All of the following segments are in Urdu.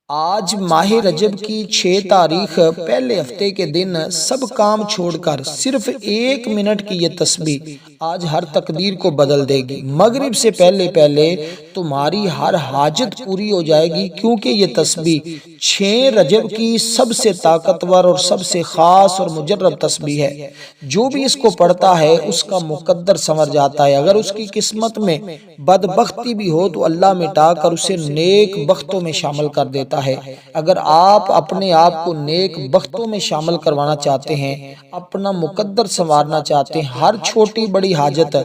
آج ماہ رجب کی 6 تاریخ پہلے ہفتے کے دن سب کام چھوڑ کر صرف 1 منٹ کی یہ تسبیح آج ہر تقدیر کو بدل دے گی۔ مغرب سے پہلے پہلے تمہاری ہر حاجت پوری ہو جائے گی، کیونکہ یہ تسبیح 6 رجب کی سب سے طاقتور اور سب سے خاص اور مجرب تسبیح ہے۔ جو بھی اس کو پڑھتا ہے اس کا مقدر سنور جاتا ہے۔ اگر اس کی قسمت میں بدبختی بھی ہو تو اللہ مٹا کر اسے نیک بختوں میں شامل کر دیتا ہے۔ اگر آپ اپنے آپ کو نیک بختوں میں شامل کروانا چاہتے ہیں، اپنا مقدر سنوارنا چاہتے ہیں، ہر چھوٹی بڑی حاجت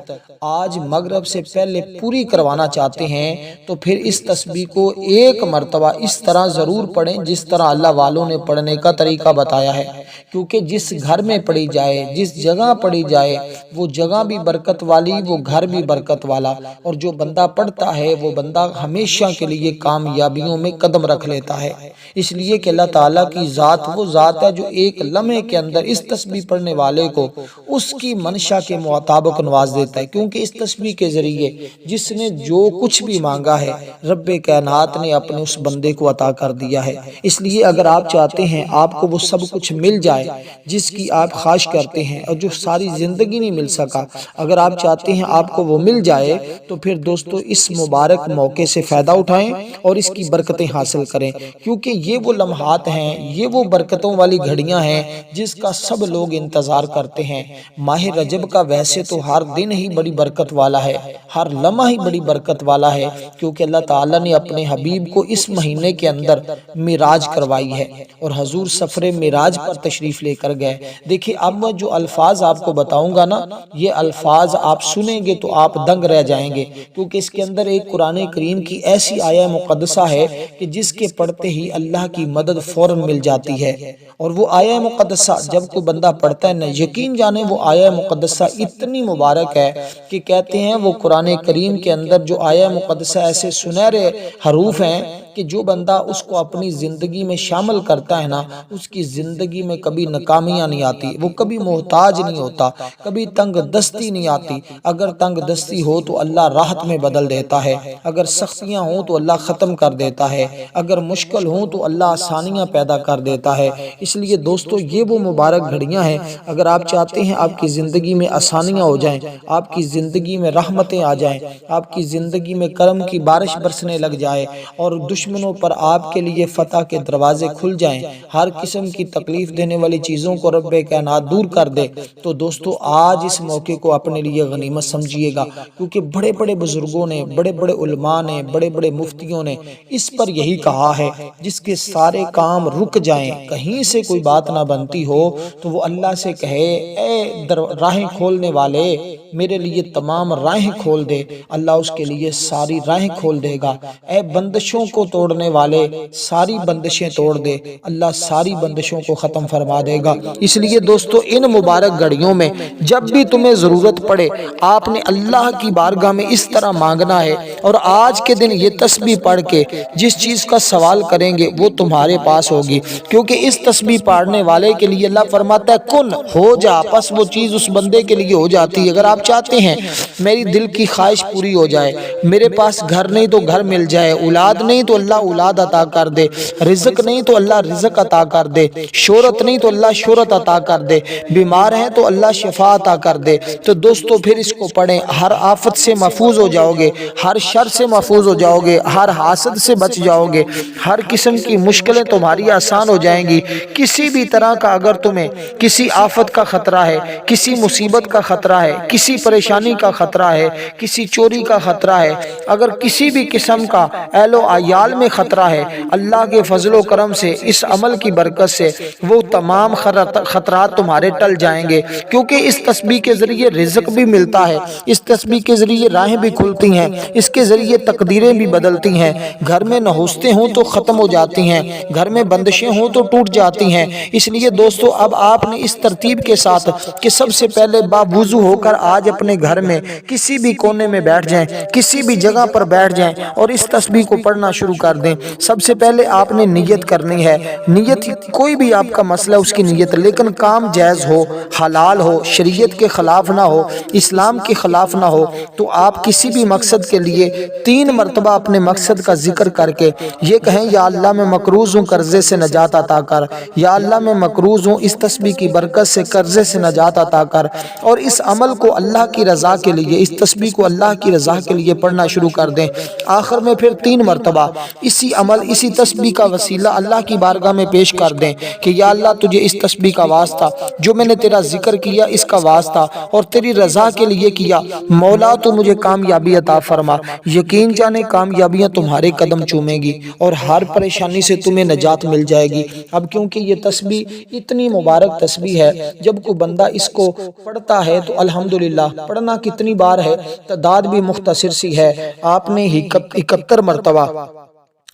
آج مغرب سے پہلے پوری کروانا چاہتے ہیں، تو پھر اس تسبیح کو 1 مرتبہ اس طرح ضرور پڑھیں جس طرح اللہ والوں نے پڑھنے کا طریقہ بتایا ہے، کیونکہ جس گھر میں پڑھی جائے، جس جگہ پڑھی جائے، وہ جگہ بھی برکت والی، وہ گھر بھی برکت والا، اور جو بندہ پڑھتا ہے وہ بندہ ہمیشہ کے لیے کامیابیوں میں قدم رکھ لیتا ہے۔ اس لیے کہ اللہ تعالیٰ کی ذات وہ ذات ہے جو ایک لمحے کے اندر اس تسبیح پڑھنے والے کو اس کی منشا کے مطابق نواز دیتا ہے، کیونکہ اس تسبیح کے ذریعے جس نے جو کچھ بھی مانگا ہے رب کائنات نے اپنے اس بندے کو عطا کر دیا ہے۔ اس لیے اگر آپ چاہتے ہیں آپ کو وہ سب کچھ مل جائے جس کی آپ خواہش کرتے ہیں اور جو ساری زندگی نہیں مل سکا، اگر آپ چاہتے ہیں آپ کو وہ مل جائے، تو پھر دوستو اس مبارک موقع سے فائدہ اٹھائیں اور اس کی برکتیں حاصل کریں، کیونکہ یہ وہ لمحات ہیں، یہ وہ برکتوں والی گھڑیاں ہیں جس کا سب لوگ انتظار کرتے ہیں۔ ماہ رجب کا ویسے تو ہر دن ہی بڑی برکت والا ہے، ہر لمحہ ہی بڑی برکت والا ہے، کیونکہ اللہ تعالیٰ نے اپنے حبیب کو اس مہینے کے اندر معراج کروائی ہے اور حضور سفر معراج پر تشریف لے کر گئے۔ دیکھیں اب میں جو الفاظ آپ کو بتاؤں گا نا، یہ الفاظ آپ سنیں گے تو آپ دنگ رہ جائیں گے، کیونکہ اس کے اندر ایک قرآن کریم کی ایسی آیہ مقدسہ ہے کہ جس کے پڑھتے ہی اللہ کی مدد فوراً مل جاتی ہے۔ اور وہ آیہ مقدسہ جب کوئی بندہ پڑھتا ہے نا، یقین جانے وہ آیہ مقدسہ اتنی مبارک ہے کہ کہتے ہیں وہ قرآن کریم کے اندر جو آیہ مقدسہ ایسے سنہرے حروف ہیں کہ جو بندہ اس کو اپنی زندگی میں شامل کرتا ہے نا، اس کی زندگی میں کبھی ناکامیاں نہیں آتی، وہ کبھی محتاج نہیں ہوتا، کبھی تنگ دستی نہیں آتی۔ اگر تنگ دستی ہو تو اللہ راحت میں بدل دیتا ہے، اگر سختیاں ہوں تو اللہ ختم کر دیتا ہے، اگر مشکل ہوں تو اللہ آسانیاں پیدا کر دیتا ہے۔ اس لیے دوستو یہ وہ مبارک گھڑیاں ہیں، اگر آپ چاہتے ہیں آپ کی زندگی میں آسانیاں ہو جائیں، آپ کی زندگی میں رحمتیں آ جائیں، آپ کی زندگی میں کرم کی بارش برسنے لگ جائے اور دشمنوں پر آپ کے لیے فتح کے دروازے کھل جائیں، ہر قسم کی تکلیف دینے والی چیزوں کو رب کائنات دور کر دے، تو دوستو آج اس موقع کو اپنے لیے غنیمت سمجھیے گا، کیونکہ بڑے بڑے بزرگوں نے، بڑے بڑے علماء نے، بڑے بڑے مفتیوں نے اس پر یہی کہا ہے، جس کے سارے کام رک جائیں، کہیں سے کوئی بات نہ بنتی ہو تو وہ اللہ سے کہے اے راہیں کھولنے والے میرے لیے تمام راہیں کھول دے، اللہ اس کے لیے ساری راہیں کھول دے گا۔ اے بندشوں کو توڑنے والے ساری بندشیں توڑ دے، اللہ ساری بندشوں کو ختم فرما دے گا۔ اس لیے دوستو ان مبارک گھڑیوں میں جب بھی تمہیں ضرورت پڑے آپ نے اللہ کی بارگاہ میں اس طرح مانگنا ہے، اور آج کے دن یہ تسبیح پڑھ کے جس چیز کا سوال کریں گے وہ تمہارے پاس ہوگی، کیونکہ اس تسبیح پڑھنے والے کے لیے اللہ فرماتا ہے کن ہو جا، پس وہ چیز اس بندے کے لیے ہو جاتی ہے۔ اگر آپ چاہتے ہیں میری دل کی خواہش پوری ہو جائے، میرے پاس گھر نہیں تو گھر مل جائے، اولاد نہیں تو اللہ اولاد عطا کر دے، رزق نہیں تو اللہ رزق عطا کر دے، شہرت نہیں تو اللہ شہرت عطا کر دے، بیمار ہیں تو اللہ شفا عطا کر دے، تو دوستو پھر اس کو پڑھیں، ہر آفت سے محفوظ ہو جاؤ گے، ہر شر سے محفوظ ہو جاؤ گے، ہر حاسد سے بچ جاؤ گے، ہر قسم کی مشکلیں تمہاری آسان ہو جائیں گی۔ کسی بھی طرح کا اگر تمہیں کسی آفت کا خطرہ ہے، کسی مصیبت کا خطرہ ہے، کسی پریشانی کا خطرہ ہے، کسی چوری کا خطرہ ہے، اگر کسی بھی قسم کا اہل و عیال میں خطرہ ہے، اللہ کے فضل و کرم سے اس عمل کی برکت سے وہ تمام خطرات تمہارے ٹل جائیں گے، کیونکہ اس تسبیح کے ذریعے رزق بھی ملتا ہے، اس تسبیح کے ذریعے راہیں بھی کھلتی ہیں، اس کے ذریعے تقدیریں بھی بدلتی ہیں، گھر میں نحوستیں ہوں تو ختم ہو جاتی ہیں، گھر میں بندشیں ہوں تو ٹوٹ جاتی ہیں۔ اس لیے دوستو اب آپ نے اس ترتیب کے ساتھ کہ سب سے پہلے باوضو ہو کر آج اپنے گھر میں کسی بھی کونے میں بیٹھ جائیں، کسی بھی جگہ پر بیٹھ جائیں اور اس تسبیح کو پڑھنا شروع کر دیں۔ سب سے پہلے آپ نے نیت کرنی ہے۔ نیت کوئی بھی آپ کا مسئلہ اس کی نیت، لیکن کام جائز ہو، حلال ہو، شریعت کے خلاف نہ ہو، اسلام کے خلاف نہ ہو، تو آپ کسی بھی مقصد کے لیے 3 مرتبہ اپنے مقصد کا ذکر کر کے یہ کہیں، یا اللہ میں مقروض ہوں، قرضے سے نجات عطا کر، یا اللہ میں مقروض ہوں، اس تسبیح کی برکت سے قرضے سے نجات عطا کر، اور اس عمل کو اللہ کی رضا کے لیے، اس تسبیح کو اللہ کی رضا کے لیے پڑھنا شروع کر دیں۔ آخر میں پھر 3 مرتبہ اسی عمل، اسی تسبیح کا وسیلہ اللہ کی بارگاہ میں پیش کر دیں کہ یا اللہ تجھے اس تسبیح کا واسطہ، جو میں نے تیرا ذکر کیا اس کا واسطہ اور تیری رضا کے لیے کیا، مولا تو مجھے کامیابی عطا فرما۔ یقین جانے کامیابیاں تمہارے قدم چومیں گی اور ہر پریشانی سے تمہیں نجات مل جائے گی۔ اب کیونکہ یہ تسبیح اتنی مبارک تسبیح ہے، جب کوئی بندہ اس کو پڑھتا ہے تو الحمدللہ، پڑھنا کتنی بار ہے، تعداد بھی مختصر سی ہے، آپ نے 71 مرتبہ،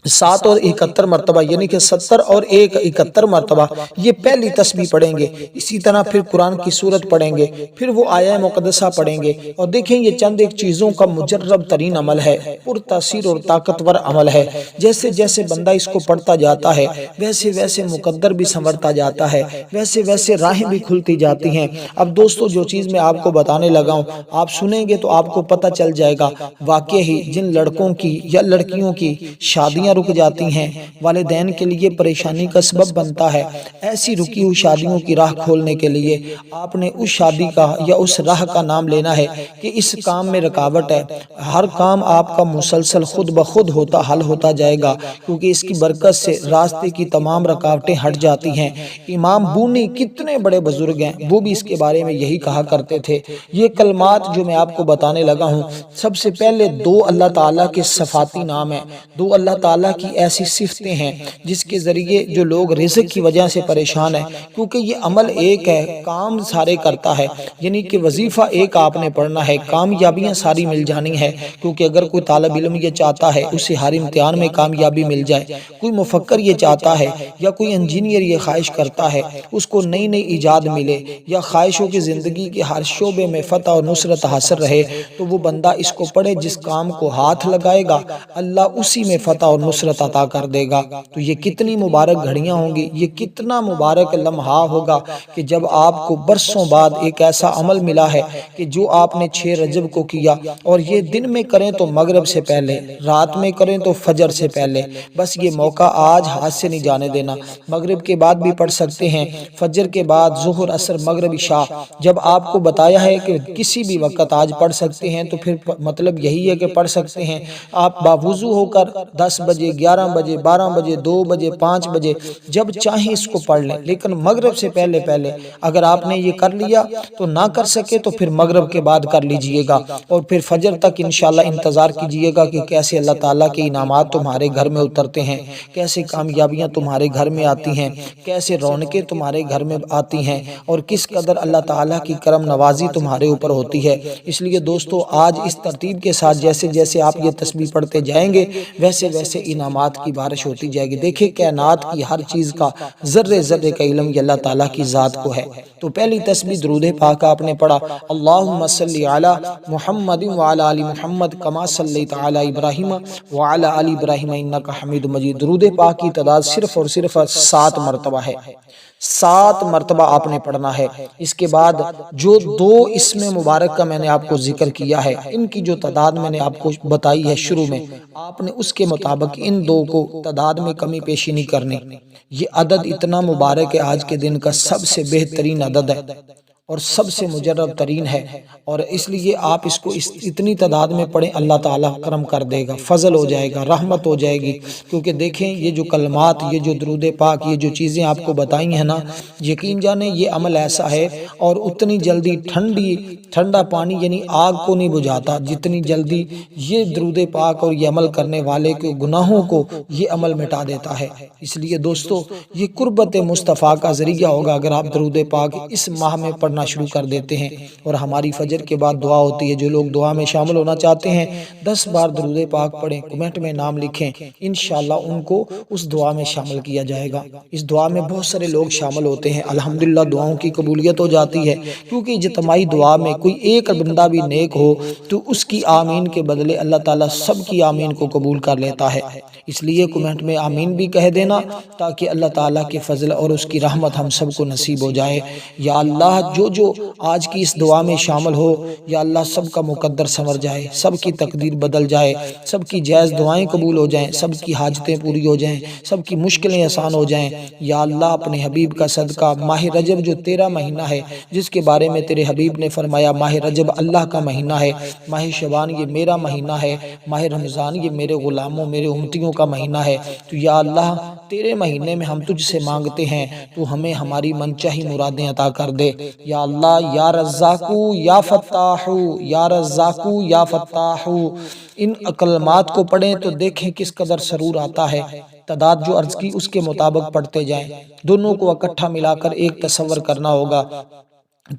7 اور 71 مرتبہ، یعنی کہ 70 اور 1 71 مرتبہ یہ پہلی تسبیح پڑھیں گے۔ اسی طرح پھر قرآن کی سورت پڑھیں گے، پھر وہ آیہ مقدسہ پڑھیں گے، اور دیکھیں یہ چند ایک چیزوں کا مجرب ترین عمل ہے، پر تاثیر اور طاقتور عمل ہے۔ جیسے جیسے بندہ اس کو پڑھتا جاتا ہے، ویسے ویسے مقدر بھی سنورتا جاتا ہے، ویسے ویسے راہیں بھی کھلتی جاتی ہیں۔ اب دوستو، جو چیز میں آپ کو بتانے لگا ہوں، آپ سنیں گے تو آپ کو پتہ چل جائے گا، واقعی ہی جن لڑکوں کی یا لڑکیوں کی شادیاں رک جاتی ہیں، والدین کے لیے پریشانی کا سبب بنتا ہے، ایسی رکی ہوئی شادیوں کی راہ کھولنے کے لیے آپ نے اس شادی کا یا اس راہ کا نام لینا ہے کہ اس کام میں رکاوٹ ہے، ہر کام آپ کا مسلسل خود بخود حل ہوتا جائے گا، کیونکہ اس کی برکت سے راستے کی تمام رکاوٹیں ہٹ جاتی ہیں۔ امام بونی کتنے بڑے بزرگ ہیں، وہ بھی اس کے بارے میں یہی کہا کرتے تھے۔ یہ کلمات جو میں آپ کو بتانے لگا ہوں، سب سے پہلے 2 اللہ تعالیٰ کے صفاتی نام ہیں، 2 اللہ تعالیٰ کی ایسی صفتیں ہیں جس کے ذریعے جو لوگ رزق کی وجہ سے پریشان ہیں، کیونکہ یہ عمل ایک ہے، کام سارے کرتا ہے، یعنی کہ وظیفہ ایک آپ نے پڑھنا ہے، کامیابیاں ساری مل جانی ہے، کیونکہ اگر کوئی طالب علم یہ چاہتا ہے اسے ہر امتحان میں کامیابی مل جائے، کوئی مفکر یہ چاہتا ہے یا کوئی انجینئر یہ خواہش کرتا ہے اس کو نئی نئی ایجاد ملے یا خواہشوں کی زندگی کے ہر شعبے میں فتح اور نصرت حاصل رہے، تو وہ بندہ اس کو پڑھے، جس کام کو ہاتھ لگائے گا اللہ اسی میں فتح اور نصرت عطا کر دے گا۔ تو یہ کتنی مبارک گھڑیاں ہوں گی، یہ کتنا مبارک لمحہ ہوگا کہ جب آپ کو برسوں بعد ایک ایسا عمل ملا ہے کہ جو آپ نے 6 رجب کو کیا، اور یہ دن میں کریں تو مغرب سے پہلے، رات میں کریں تو فجر سے پہلے، بس یہ موقع آج ہاتھ سے نہیں جانے دینا۔ مغرب کے بعد بھی پڑھ سکتے ہیں، فجر کے بعد، ظہر، عصر، مغرب، عشاء، جب آپ کو بتایا ہے کہ کسی بھی وقت آج پڑھ سکتے ہیں تو پھر مطلب یہی ہے کہ پڑھ سکتے ہیں۔ آپ باوضو ہو کر 10 بجے، 11 بجے، 12 بجے، 2 بجے، 5 بجے، جب چاہیں اس کو پڑھ لیں، لیکن مغرب سے پہلے اگر آپ نے یہ کر لیا تو نہ کر سکے تو پھر مغرب کے بعد کر لیجئے گا، اور پھر فجر تک انشاءاللہ انتظار کیجئے گا کہ کیسے اللہ تعالیٰ کے انعامات تمہارے گھر میں اترتے ہیں، کیسے کامیابیاں تمہارے گھر میں آتی ہیں، کیسے رونقیں تمہارے گھر میں آتی ہیں، اور کس قدر اللہ تعالیٰ کی کرم نوازی تمہارے اوپر ہوتی ہے۔ اس لیے دوستو، آج اس ترتیب کے ساتھ جیسے جیسے آپ یہ تسبیح پڑھتے جائیں گے، ویسے ویسے انعامات کی بارش ہوتی جائے گی۔ دیکھیں کائنات کی ہر چیز کا ذرے ذرے کا علم یہ اللہ تعالیٰ کی ذات کو ہے۔ تو پہلی تسبیح درود پاک آپ نے پڑھا، اللہم صلی علی محمد وعلی آل محمد کما صلیت علی ابراہیم وعلی آل ابراہیم انک حمید مجید۔ درود پاک کی تعداد صرف اور صرف 7 مرتبہ ہے، 7 مرتبہ آپ نے پڑھنا ہے۔ اس کے بعد جو 2 اسم مبارک کا میں نے آپ کو ذکر کیا ہے، ان کی جو تعداد میں نے آپ کو بتائی ہے شروع میں، آپ نے اس کے مطابق ان 2 کو تعداد میں کمی پیشی نہیں کرنی۔ یہ عدد اتنا مبارک ہے، آج کے دن کا سب سے بہترین عدد ہے اور سب سے مجرب ترین ہے، اور اس لیے آپ اس کو اتنی تعداد میں پڑھیں، اللہ تعالیٰ کرم کر دے گا، فضل ہو جائے گا، رحمت ہو جائے گی۔ کیونکہ دیکھیں یہ جو کلمات، یہ جو درود پاک، یہ جو چیزیں آپ کو بتائی ہیں نا، یقین جانیں یہ عمل ایسا ہے، اور اتنی جلدی ٹھنڈا پانی یعنی آگ کو نہیں بجھاتا جتنی جلدی یہ درود پاک اور یہ عمل کرنے والے کے گناہوں کو یہ عمل مٹا دیتا ہے۔ اس لیے دوستو، یہ قربت مصطفیٰ کا ذریعہ ہوگا اگر آپ درود پاک اس ماہ میں پڑھنے کرنا شروع کر دیتے ہیں، اور ہماری فجر کے بعد دعا ہوتی ہے۔ جو لوگ دعا میں شامل ہونا چاہتے ہیں 10 بار درود پاک پڑھیں، کمنٹ میں نام لکھیں، انشاءاللہ ان کو اس دعا میں شامل کیا جائے گا۔ اس دعا میں بہت سارے لوگ شامل ہوتے ہیں، الحمدللہ دعاؤں کی قبولیت ہو جاتی ہے، کیونکہ اجتماعی دعا میں کوئی ایک بندہ بھی نیک ہو تو اس کی آمین کے بدلے اللہ تعالیٰ سب کی آمین کو قبول کر لیتا ہے۔ اس لیے کمنٹ میں آمین بھی کہہ دینا تاکہ اللہ تعالیٰ کے فضل اور اس کی رحمت ہم سب کو نصیب ہو جائے۔ یا اللہ جو آج کی اس دعا میں شامل ہو، یا اللہ سب کا مقدر سنور جائے، سب کی تقدیر بدل جائے، سب کی جائز دعائیں قبول ہو جائیں، سب کی حاجتیں پوری ہو جائیں، سب کی مشکلیں آسان ہو جائیں۔ یا اللہ اپنے حبیب کا صدقہ، ماہ رجب جو تیرا مہینہ ہے، جس کے بارے میں تیرے حبیب نے فرمایا ماہ رجب اللہ کا مہینہ ہے، ماہ شعبان یہ میرا مہینہ ہے، ماہ رمضان یہ میرے غلاموں میرے امتیوں کا مہینہ ہے، تو یا اللہ تیرے مہینے میں ہم تجھ سے مانگتے ہیں تو ہمیں ہماری منچاہی مرادیں عطا کر دے۔ یا اللہ یا رزاقو یا فتاحو، یا رزاقو یا فتاحو، ان کلمات کو پڑھیں تو دیکھیں کس قدر سرور آتا ہے۔ تعداد جو عرض کی اس کے مطابق پڑھتے جائیں، دونوں کو اکٹھا ملا کر ایک تصور کرنا ہوگا۔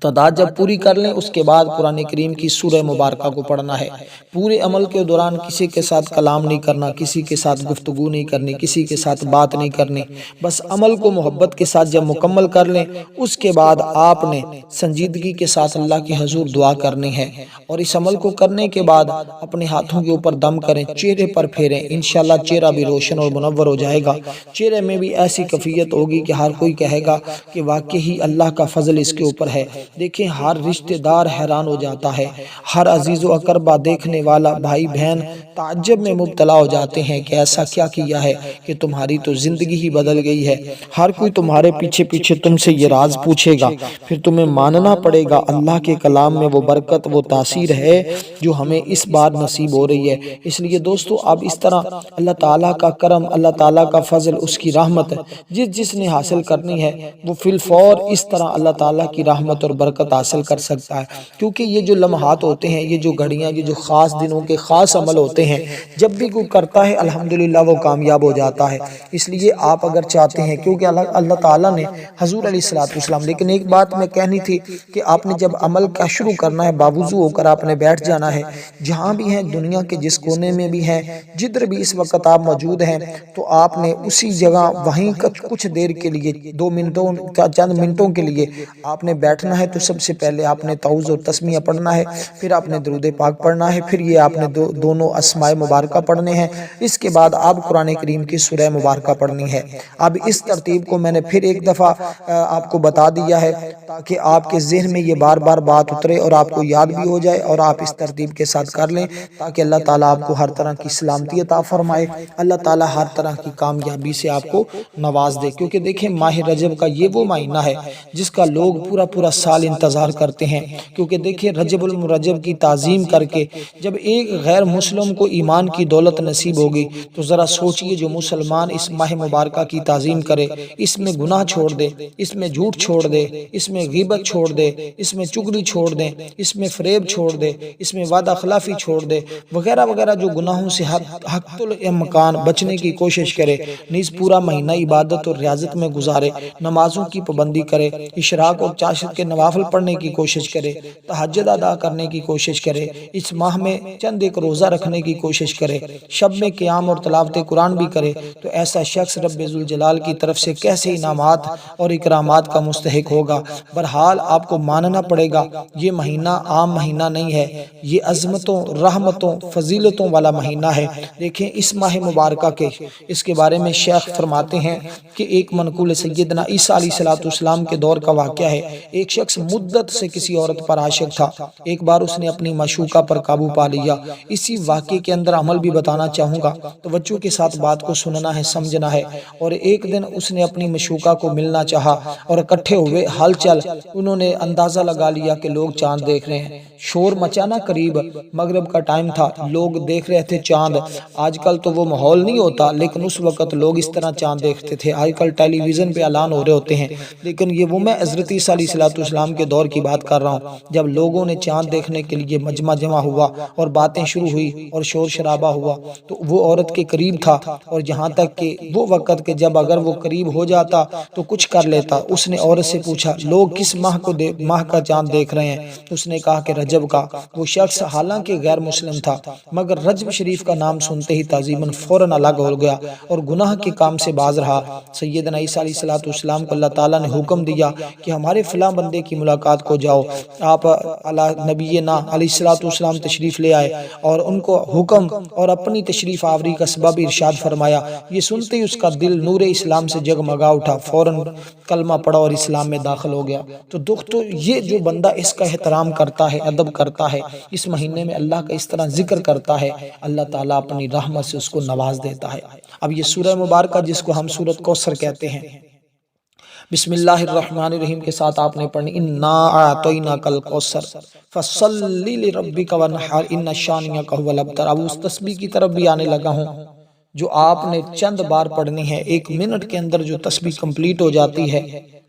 تعداد جب پوری کر لیں اس کے بعد قرآن کریم کی سورہ مبارکہ کو پڑھنا ہے۔ پورے عمل کے دوران کسی کے ساتھ کلام نہیں کرنا، کسی کے ساتھ گفتگو نہیں کرنی، کسی کے ساتھ بات نہیں کرنی، بس عمل کو محبت کے ساتھ جب مکمل کر لیں اس کے بعد آپ نے سنجیدگی کے ساتھ اللہ کے حضور دعا کرنی ہے، اور اس عمل کو کرنے کے بعد اپنے ہاتھوں کے اوپر دم کریں، چہرے پر پھیریں، انشاءاللہ چہرہ بھی روشن اور منور ہو جائے گا۔ چہرے میں بھی ایسی کیفیت ہوگی کہ ہر کوئی کہے گا کہ واقعی اللہ کا فضل اس کے اوپر ہے۔ دیکھیں ہر رشتہ دار حیران ہو جاتا ہے، ہر عزیز و اقربا دیکھنے والا بھائی بہن تعجب میں مبتلا ہو جاتے ہیں کہ ایسا کیا کیا ہے کہ تمہاری تو زندگی ہی بدل گئی ہے۔ ہر کوئی تمہارے پیچھے پیچھے تم سے یہ راز پوچھے گا، پھر تمہیں ماننا پڑے گا اللہ کے کلام میں وہ برکت وہ تاثیر ہے جو ہمیں اس بار نصیب ہو رہی ہے۔ اس لیے دوستو اب اس طرح اللہ تعالیٰ کا کرم، اللہ تعالیٰ کا فضل، اس کی رحمت جس نے حاصل کرنی ہے وہ فی الفور اس طرح اللہ تعالیٰ کی رحمت اور برکت حاصل کر سکتا ہے، کیونکہ یہ جو لمحات ہوتے ہیں، یہ جو گھڑیاں، یہ جو خاص دنوں کے خاص عمل ہوتے ہیں، جب بھی کوئی کرتا ہے الحمدللہ وہ کامیاب ہو جاتا ہے۔ اس لیے آپ اگر چاہتے ہیں، کیونکہ اللہ تعالیٰ نے حضور علیہ السلام، لیکن ایک بات میں کہنی تھی کہ آپ نے جب عمل کا شروع کرنا ہے باوضو ہو کر آپ نے بیٹھ جانا ہے، جہاں بھی ہیں دنیا کے جس کونے میں بھی ہیں، جدھر بھی اس وقت آپ موجود ہیں، تو آپ نے اسی جگہ وہیں کچھ دیر کے لیے 2 منٹوں چند منٹوں کے لیے آپ نے بیٹھنا ہے۔ تو سب سے پہلے آپ نے تعوذ اور تسمیہ پڑھنا ہے، پھر آپ نے درود پاک پڑھنا ہے، پھر یہ آپ نے دونوں اسماء مبارکہ پڑھنے ہیں، اس کے بعد آپ قرآن کریم کی سورہ مبارکہ پڑھنی ہے۔ اب اس ترتیب کو میں نے پھر ایک دفعہ آپ کو بتا دیا ہے تاکہ آپ کے ذہن میں یہ بار بار بات اترے اور آپ کو یاد بھی ہو جائے، اور آپ اس ترتیب کے ساتھ کر لیں تاکہ اللہ تعالیٰ آپ کو ہر طرح کی سلامتی عطا فرمائے، اللہ تعالیٰ ہر طرح کی کامیابی سے آپ کو نواز دے۔ کیونکہ دیکھیں ماہ رجب کا یہ وہ مہینہ ہے جس کا لوگ پورا سال انتظار کرتے ہیں، کیونکہ دیکھیں رجب المرجب کی تعظیم کر کے جب ایک غیر مسلم کو ایمان کی دولت نصیب ہوگی تو ذرا سوچئے جو مسلمان اس ماہ مبارکہ کی تعظیم کرے، اس میں گناہ چھوڑ دے، اس میں جھوٹ چھوڑ دے، اس میں غیبت چھوڑ دے، اس میں چغلی چھوڑ دے، اس میں فریب چھوڑ دے، اس میں وعدہ خلافی چھوڑ دے، وغیرہ وغیرہ جو گناہوں سے حق الامکان بچنے کی کوشش کرے، نیز پورا مہینہ عبادت اور ریاضت میں گزارے، نمازوں کی پابندی کرے، اشراق اور چاشت کے نوافل پڑھنے کی کوشش کرے، تہجد ادا کرنے کی کوشش کرے، اس ماہ میں چند ایک روزہ رکھنے کی کوشش کرے، شب میں قیام اور تلاوت قرآن بھی کرے، تو ایسا شخص رب ذوالجلال کی طرف سے کیسے انعامات اور اکرامات کا مستحق ہوگا۔ بہرحال آپ کو ماننا پڑے گا یہ مہینہ عام مہینہ نہیں ہے، یہ عظمتوں، رحمتوں، فضیلتوں والا مہینہ ہے۔ دیکھیں اس ماہ مبارکہ کے اس کے بارے میں شیخ فرماتے ہیں کہ ایک منقول سیدنا عیسیٰ علیہ السلام کے دور کا واقعہ ہے۔ ایک شخص مدت سے کسی عورت پر عاشق تھا، ایک بار اس نے اپنی معشوقہ پر قابو پا لیا۔ اسی واقعے کے اندر عمل بھی بتانا چاہوں گا، توجہ کے ساتھ بات کو سننا ہے، سمجھنا ہے۔ اور ایک دن اس نے اپنی معشوقہ کو ملنا چاہا اور اکٹھے ہوئے ہل چل، انہوں نے اندازہ لگا لیا کہ لوگ چاند دیکھ رہے ہیں۔ شور مچانا، قریب مغرب کا ٹائم تھا، لوگ دیکھ رہے تھے چاند۔ آج کل تو وہ ماحول نہیں ہوتا، لیکن اس وقت لوگ اس طرح چاند دیکھتے تھے۔ آج کل ٹیلی ویژن پہ اعلان ہو رہے ہوتے ہیں، لیکن یہ وہ میں حضرت عیسیٰ علیہ السلام کے دور کی بات کر رہا ہوں، جب لوگوں نے چاند دیکھنے کے لیے مجمع جمع ہوا اور باتیں شروع ہوئی اور شور شرابہ ہوا، تو وہ عورت کے قریب تھا، اور جہاں تک کہ وہ وقت کہ جب اگر وہ قریب ہو جاتا تو کچھ کر لیتا، اس نے عورت سے پوچھا لوگ کس ماہ کا چاند دیکھ رہے ہیں؟ اس نے کہا کہ رجب کا۔ وہ شخص حالانکہ غیر مسلم تھا، مگر رجب شریف کا نام سنتے ہی تعظیماً فوراً الگ ہو گیا اور گناہ کے کام سے باز رہا۔ سیدنا عیسیٰ علیہ السلام کو اللہ تعالیٰ نے حکم دیا کہ ہمارے فلاں بندے کی ملاقات کو جاؤ۔ آپ نبینا علیہ السلام تشریف لے آئے اور ان کو حکم اور اپنی تشریف آوری کا سبب ارشاد فرمایا۔ یہ سنتے ہی اس کا دل نور اسلام سے جگمگا اٹھا، فوراً کلمہ پڑھا اور اسلام میں داخل ہو گیا۔ تو دوستو، یہ جو بندہ اس کا احترام کرتا ہے، ادب کرتا ہے، اس مہینے میں اللہ کا اس طرح ذکر کرتا ہے، اللہ تعالیٰ اپنی رحمت سے اس کو نواز دیتا ہے۔ اب یہ سورہ مبارکہ جس کو ہم سورۃ کوثر کہتے ہیں، بسم اللہ الرحمن الرحیم کے ساتھ آپ نے پڑھنی، انا اعطیناک الکوثر فصلی لربک وانحر ان شانئک ھو الابتر۔ اب اس تسبیح کی طرف بھی آنے لگا ہوں جو آپ نے چند بار پڑھنی ہے۔ 1 منٹ کے اندر جو تسبیح کمپلیٹ ہو جاتی ہے،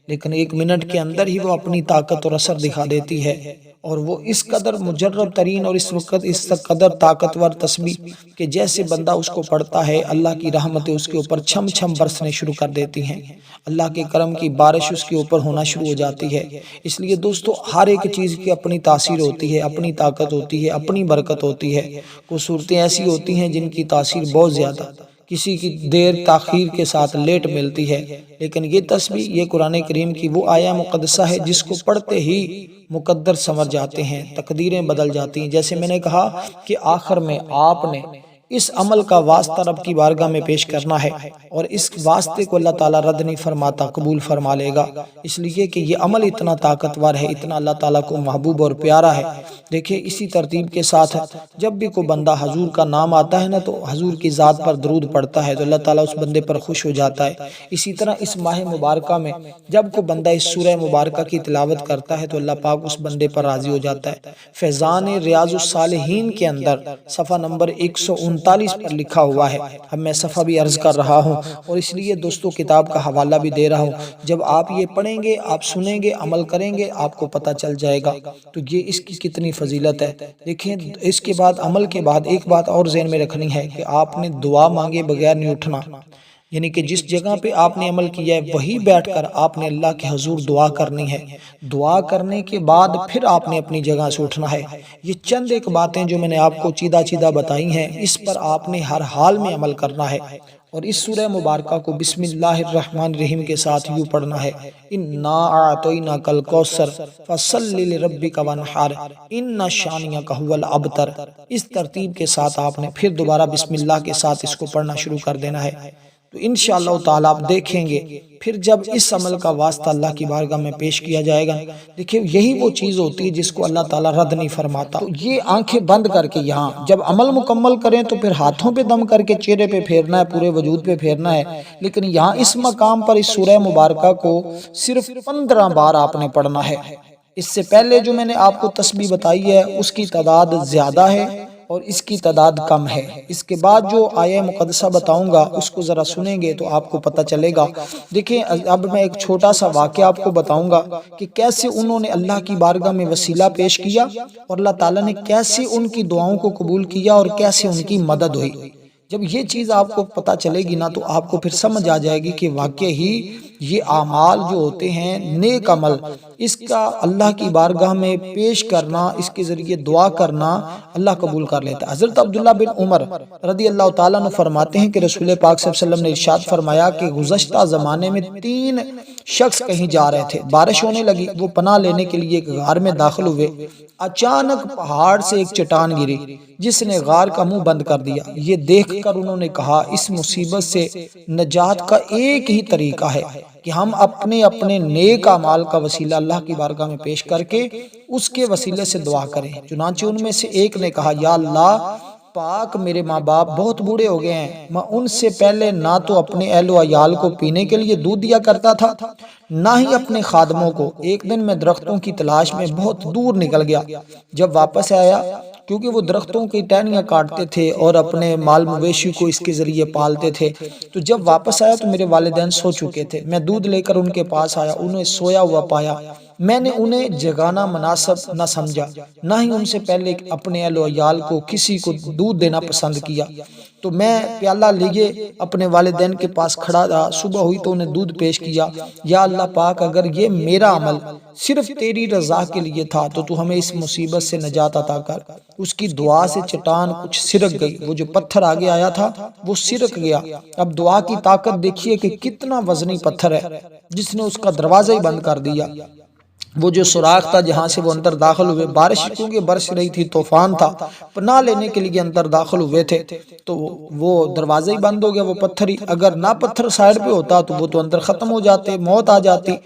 لیکن 1 منٹ کے اندر ہی وہ اپنی طاقت اور اثر دکھا دیتی ہے، اور وہ اس قدر مجرب ترین اور اس وقت اس قدر طاقتور تسبیح کہ جیسے بندہ اس کو پڑھتا ہے اللہ کی رحمتیں اس کے اوپر چھم چھم برسنے شروع کر دیتی ہیں، اللہ کے کرم کی بارش اس کے اوپر ہونا شروع ہو جاتی ہے۔ اس لیے دوستو، ہر ایک چیز کی اپنی تاثیر ہوتی ہے، اپنی طاقت ہوتی ہے، اپنی برکت ہوتی ہے۔ کچھ صورتیں ایسی ہوتی ہیں جن کی تاثیر بہت زیادہ، کسی کی دیر تاخیر کے ساتھ لیٹ ملتی ہے، لیکن یہ تسبیح، یہ قرآن کریم کی وہ آیہ مقدسہ ہے جس کو پڑھتے ہی مقدر سمجھ جاتے ہیں، تقدیریں بدل جاتی ہیں۔ جیسے میں نے کہا کہ آخر میں آپ نے اس عمل کا واسطہ رب کی بارگاہ میں پیش کرنا ہے، اور اس واسطے کو اللہ تعالیٰ رد نہیں فرماتا، قبول فرما لے گا، اس لیے کہ یہ عمل اتنا طاقتور ہے، اتنا اللہ تعالیٰ کو محبوب اور پیارا ہے۔ دیکھیں، اسی ترتیب کے ساتھ جب بھی کوئی بندہ حضور کا نام آتا ہے نا، تو حضور کی ذات پر درود پڑھتا ہے تو اللہ تعالیٰ اس بندے پر خوش ہو جاتا ہے۔ اسی طرح اس ماہ مبارکہ میں جب کوئی بندہ اس سورہ مبارکہ کی تلاوت کرتا ہے تو اللہ پاک اس بندے پر راضی ہو جاتا ہے۔ فیضان ریاض الصالحین کے اندر صفحہ نمبر 139 پر لکھا ہوا ہے۔ اب میں صفحہ بھی عرض کر رہا ہوں اور اس لیے دوستو کتاب کا حوالہ بھی دے رہا ہوں۔ جب آپ یہ پڑھیں گے، آپ سنیں گے، عمل کریں گے، آپ کو پتہ چل جائے گا تو یہ اس کی کتنی فضیلت ہے۔ دیکھیں، اس کے بعد عمل کے بعد ایک بات اور ذہن میں رکھنی ہے کہ آپ نے دعا مانگے بغیر نہیں اٹھنا، یعنی کہ جس جگہ پہ آپ نے عمل کیا ہے وہی بیٹھ کر آپ نے اللہ کے حضور دعا کرنی ہے۔ دعا کرنے کے بعد پھر آپ نے اپنی جگہ سے اٹھنا ہے۔ یہ چند ایک باتیں جو میں نے آپ کو چیدہ بتائی ہیں، اس پر آپ نے ہر حال میں عمل کرنا ہے، اور اس سورہ مبارکہ کو بسم اللہ الرحمن الرحیم کے ساتھ یوں پڑھنا ہے، انا اعطیناک الکوثر فصلی لربک وانحر ان شانئک ھو الابتر۔ اس ترتیب کے ساتھ آپ نے پھر دوبارہ بسم اللہ کے ساتھ اس کو پڑھنا شروع کر دینا ہے، تو انشاءاللہ تعالیٰ آپ دیکھیں گے پھر جب اس عمل کا واسطہ اللہ کی بارگاہ میں پیش کیا جائے گا، دیکھیں یہی وہ چیز ہوتی ہے جس کو اللہ تعالیٰ رد نہیں فرماتا۔ تو یہ آنکھیں بند کر کے یہاں جب عمل مکمل کریں تو پھر ہاتھوں پہ دم کر کے چہرے پہ پھیرنا ہے، پورے وجود پہ پھیرنا ہے، لیکن یہاں اس مقام پر اس سورہ مبارکہ کو صرف 15 بار آپ نے پڑھنا ہے۔ اس سے پہلے جو میں نے آپ کو تسبیح بتائی ہے اس کی تعداد زیادہ ہے اور اس کی تعداد کم ہے۔ اس کے بعد جو آیہ مقدسہ بتاؤں گا اس کو ذرا سنیں گے تو آپ کو پتہ چلے گا۔ دیکھیں، اب میں ایک چھوٹا سا واقعہ آپ کو بتاؤں گا کہ کیسے انہوں نے اللہ کی بارگاہ میں وسیلہ پیش کیا اور اللہ تعالیٰ نے کیسے ان کی دعاؤں کو قبول کیا اور کیسے ان کی مدد ہوئی۔ جب یہ چیز آپ کو پتہ چلے گی نا تو آپ کو پھر سمجھ آ جائے گی کہ واقعی ہی یہ اعمال جو ہوتے ہیں، نیک عمل، اس کا اللہ کی بارگاہ میں پیش کرنا، اس کے ذریعے دعا کرنا اللہ قبول کر لیتا ہے۔ حضرت عبداللہ بن عمر رضی اللہ تعالیٰ عنہ فرماتے ہیں کہ رسول پاک صلی اللہ علیہ وسلم نے ارشاد فرمایا کہ گزشتہ زمانے میں 3 شخص کہیں جا رہے تھے، بارش ہونے لگی، وہ پناہ لینے کے لیے ایک غار میں داخل ہوئے، اچانک پہاڑ سے ایک چٹان گری جس نے غار کا منہ بند کر دیا۔ یہ دیکھ کر انہوں نے کہا اس مصیبت سے نجات کا ایک ہی طریقہ ہے کہ ہم اپنے نیک اعمال کا وسیلہ اللہ کی بارگاہ میں پیش کر کے اس کے وسیلے سے دعا کریں۔ چنانچہ ان میں سے ایک نے کہا، یا اللہ پاک، میرے ماں باپ بہت بوڑھے ہو گئے ہیں، میں ان سے پہلے نہ تو اپنے اہل و عیال کو پینے کے لیے دودھ دیا کرتا تھا نہ ہی اپنے خادموں کو۔ ایک دن میں درختوں کی تلاش میں بہت دور نکل گیا، جب واپس آیا کیونکہ وہ درختوں کی ٹہنیاں کاٹتے تھے اور اپنے مال مویشی کو اس کے ذریعے پالتے تھے، تو جب واپس آیا تو میرے والدین سو چکے تھے۔ میں دودھ لے کر ان کے پاس آیا، انہیں سویا ہوا پایا، میں نے انہیں جگانا مناسب نہ سمجھا، نہ ہی ان سے پہلے اپنے اہل و عیال کو کسی کو دودھ دینا پسند کیا، تو میں پیالہ لیے اپنے والدین کے پاس کھڑا رہا، صبح ہوئی تو انہیں دودھ پیش کیا۔ یا اللہ پاک، اگر یہ میرا عمل صرف تیری رضا کے لیے تھا تو ہمیں اس مصیبت سے نجات عطا کر۔ اس کی دعا سے چٹان کچھ سرک گئی، وہ جو پتھر آگے آیا تھا وہ سرک گیا۔ اب دعا کی طاقت دیکھیے کہ کتنا وزنی پتھر ہے جس نے اس کا دروازہ ہی بند کر دیا۔ وہ جو سوراخ تھا جہاں سے وہ اندر داخل ہوئے، بارش کیونکہ برس رہی تھی، طوفان تھا، پناہ لینے کے لیے اندر داخل ہوئے تھے، تو وہ دروازہ ہی بند ہو گیا، وہ پتھر ہی، اگر نہ پتھر سائڈ پہ ہوتا تو وہ تو اندر ختم ہو جاتے، موت آ جاتی،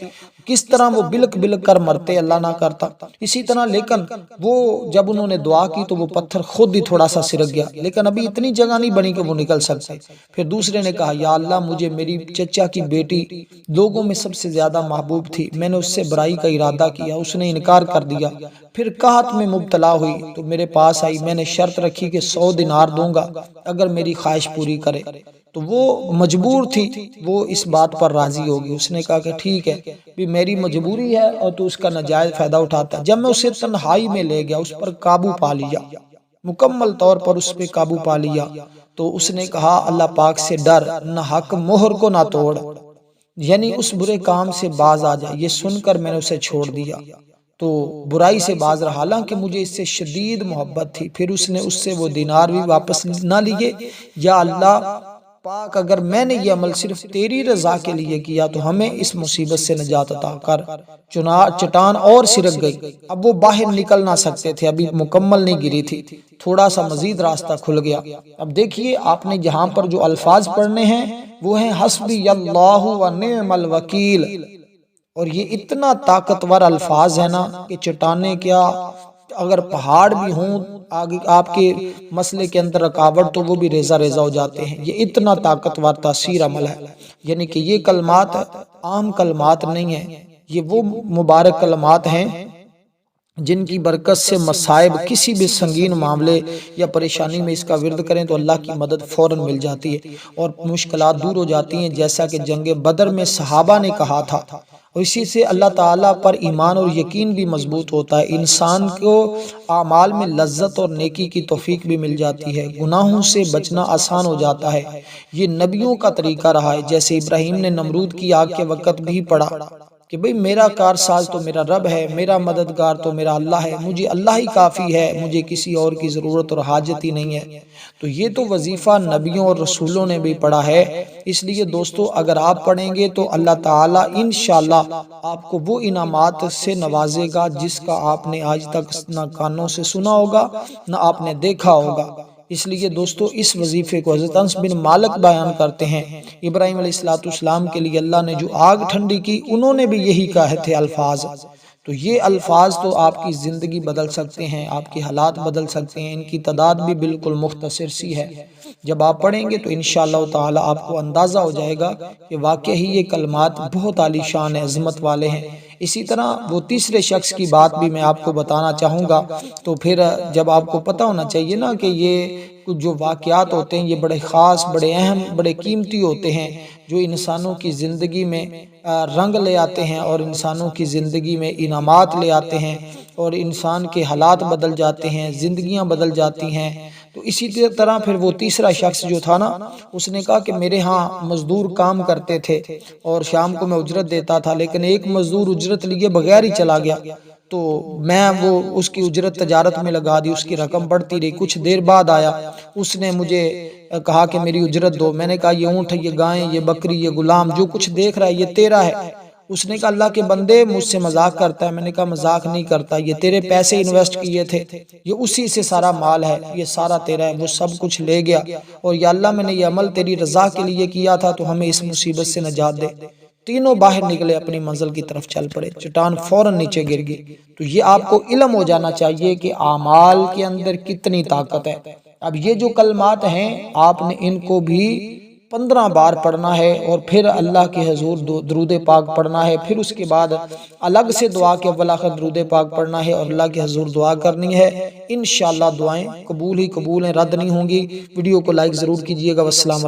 کس طرح وہ بلک بلک کر مرتے، اللہ نہ کرتا۔ اسی طرح لیکن وہ جب انہوں نے دعا کی تو وہ پتھر خود ہی تھوڑا سا سرک گیا، لیکن ابھی اتنی جگہ نہیں بنی کہ وہ نکل سکتے۔ پھر دوسرے نے کہا یا اللہ مجھے میری چچا کی بیٹی لوگوں میں سب سے زیادہ محبوب تھی، میں نے اس سے برائی کا ارادہ کیا، اس نے انکار کر دیا، پھر قحط میں مبتلا ہوئی تو میرے پاس آئی، میں نے شرط رکھی کہ 100 دینار دوں گا اگر میری خواہش پوری کرے، تو وہ مجبور تھی، وہ اس بات پر راضی ہوگی، اس نے کہا کہ ٹھیک ہے بھی میری مجبوری ہے اور تو اس کا ناجائز فائدہ اٹھاتا ہے۔ جب میں اسے تنہائی میں لے گیا، اس پر قابو پا لیا، مکمل طور پر اس پہ قابو پا لیا، تو اس نے کہا اللہ پاک سے ڈر، نہ حق مہر کو نہ توڑ، یعنی اس برے کام سے باز آ جائے۔ یہ سن کر میں نے اسے چھوڑ دیا تو برائی سے باز رہا، حالانکہ مجھے اس سے شدید محبت تھی۔ پھر اس نے اس سے وہ دینار بھی واپس نہ لیے۔ یا اللہ پاک، اگر میں نے یہ عمل صرف تیری رضا کے لیے کیا تو ہمیں اس مصیبت سے نجات عطا کر۔ چٹان اور سرک گئی، اب وہ باہر نکل نہ سکتے تھے، ابھی مکمل نہیں گری تھی، تھوڑا سا مزید راستہ کھل گیا۔ اب دیکھیے آپ نے جہاں پر جو الفاظ پڑھنے ہیں وہ ہیں حسبی اللہ و نعم الوکیل، اور یہ اتنا طاقتور الفاظ ہے نا کہ چٹانیں کیا، اگر پہاڑ بھی ہوں آگے آپ کے مسئلے کے اندر رکاوٹ تو وہ بھی ریزہ ریزہ ہو جاتے ہیں۔ یہ اتنا طاقتور تاثیر عمل ہے، یعنی کہ یہ کلمات عام کلمات نہیں ہیں، یہ وہ مبارک کلمات ہیں جن کی برکت سے مصائب، کسی بھی سنگین معاملے یا پریشانی میں اس کا ورد کریں تو اللہ کی مدد فوراً مل جاتی ہے اور مشکلات دور ہو جاتی ہیں، جیسا کہ جنگ بدر میں صحابہ نے کہا تھا۔ اور اسی سے اللہ تعالیٰ پر ایمان اور یقین بھی مضبوط ہوتا ہے، انسان کو اعمال میں لذت اور نیکی کی توفیق بھی مل جاتی ہے، گناہوں سے بچنا آسان ہو جاتا ہے۔ یہ نبیوں کا طریقہ رہا ہے، جیسے ابراہیم نے نمرود کی آگ کے وقت بھی پڑھا کہ بھئی میرا کارساز تو میرا رب ہے، میرا مددگار تو میرا اللہ ہے، مجھے اللہ ہی کافی ہے، مجھے کسی اور کی ضرورت اور حاجت ہی نہیں ہے۔ تو یہ تو وظیفہ نبیوں اور رسولوں نے بھی پڑھا ہے، اس لیے دوستو اگر آپ پڑھیں گے تو اللہ تعالیٰ انشاءاللہ آپ کو وہ انعامات سے نوازے گا جس کا آپ نے آج تک نہ کانوں سے سنا ہوگا نہ آپ نے دیکھا ہوگا۔ اس لیے دوستو اس وظیفے کو حضرت انس بن مالک بیان کرتے ہیں، ابراہیم علیہ السلام کے لیے اللہ نے جو آگ ٹھنڈی کی، انہوں نے بھی یہی کہے تھے الفاظ۔ تو یہ الفاظ تو آپ کی زندگی بدل سکتے ہیں، آپ کے حالات بدل سکتے ہیں، ان کی تعداد بھی بالکل مختصر سی ہے۔ جب آپ پڑھیں گے تو انشاءاللہ تعالی آپ کو اندازہ ہو جائے گا کہ واقعی یہ کلمات بہت عالی شان عظمت والے ہیں۔ اسی طرح وہ تیسرے شخص کی بات بھی میں آپ کو بتانا چاہوں گا، تو پھر جب آپ کو پتہ ہونا چاہیے نا کہ یہ جو واقعات ہوتے ہیں یہ بڑے خاص، بڑے اہم، بڑے قیمتی ہوتے ہیں، جو انسانوں کی زندگی میں رنگ لے آتے ہیں اور انسانوں کی زندگی میں انعامات لے آتے ہیں اور انسان کے حالات بدل جاتے ہیں، زندگیاں بدل جاتی ہیں۔ تو اسی طرح پھر وہ تیسرا شخص جو تھا نا، اس نے کہا کہ میرے ہاں مزدور کام کرتے تھے اور شام کو میں اجرت دیتا تھا، لیکن ایک مزدور اجرت لیے بغیر ہی چلا گیا، تو میں وہ اس کی اجرت تجارت میں لگا دی، اس کی رقم بڑھتی رہی، کچھ دیر بعد آیا، اس نے مجھے کہا کہ میری اجرت دو۔ میں نے کہا یہ اونٹ، یہ گائیں، یہ بکری، یہ غلام، جو کچھ دیکھ رہا ہے یہ تیرا ہے۔ اس نے کہا اللہ کے بندے مجھ سے مذاق کرتا ہے۔ میں نے کہا مذاق نہیں کرتا، یہ تیرے پیسے انویسٹ کیے تھے، یہ اسی سے سارا مال ہے، یہ سارا تیرا ہے۔ وہ سب کچھ لے گیا، اور یا اللہ میں نے یہ عمل تیری رضا کے لیے کیا تھا تو ہمیں اس مصیبت سے نجات دے۔ تینوں باہر نکلے، اپنی منزل کی طرف چل پڑے، چٹان فوراً نیچے گر گئی۔ تو یہ آپ کو علم ہو جانا چاہیے کہ اعمال کے اندر کتنی طاقت ہے۔ اب یہ جو کلمات ہیں آپ نے ان کو بھی 15 بار پڑھنا ہے، اور پھر اللہ کے حضور درود پاک پڑھنا ہے، پھر اس کے بعد الگ سے دعا کے اول آخر درود پاک پڑھنا ہے اور اللہ کے حضور دعا کرنی ہے۔ انشاءاللہ دعائیں قبول ہی قبول ہیں، رد نہیں ہوں گی۔ ویڈیو کو لائک ضرور کیجئے گا۔ والسلام